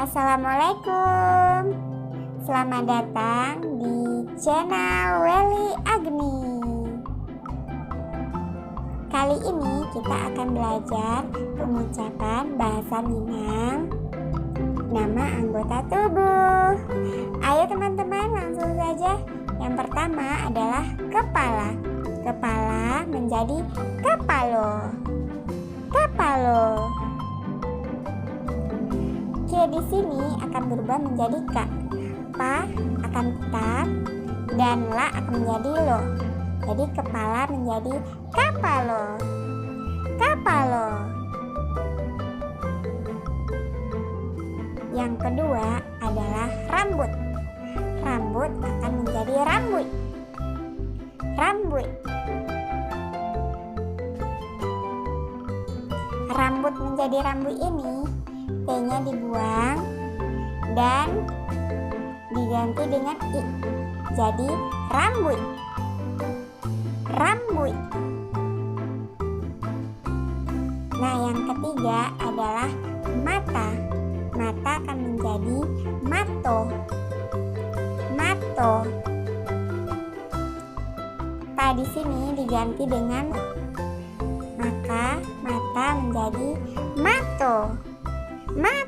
Assalamualaikum. Selamat datang di channel Welly Agni. Kali ini kita akan belajar pengucapan bahasa Minang, nama anggota tubuh. Ayo teman-teman, langsung saja. Yang pertama adalah kepala. Kepala menjadi kapalo. Kapalo. K di sini akan berubah menjadi K. Pa akan tetap dan La akan menjadi Lo. Jadi kepala menjadi kapalo. Kapalo. Yang kedua adalah rambut. Rambut akan menjadi rambut. Rambut. Rambut menjadi rambut ini T-nya dibuang dan diganti dengan I. Jadi rambut. Rambut. Nah, yang ketiga adalah mata. Mata akan menjadi mato. Mato. Ta di sini diganti dengan maka mata menjadi mato. Mato.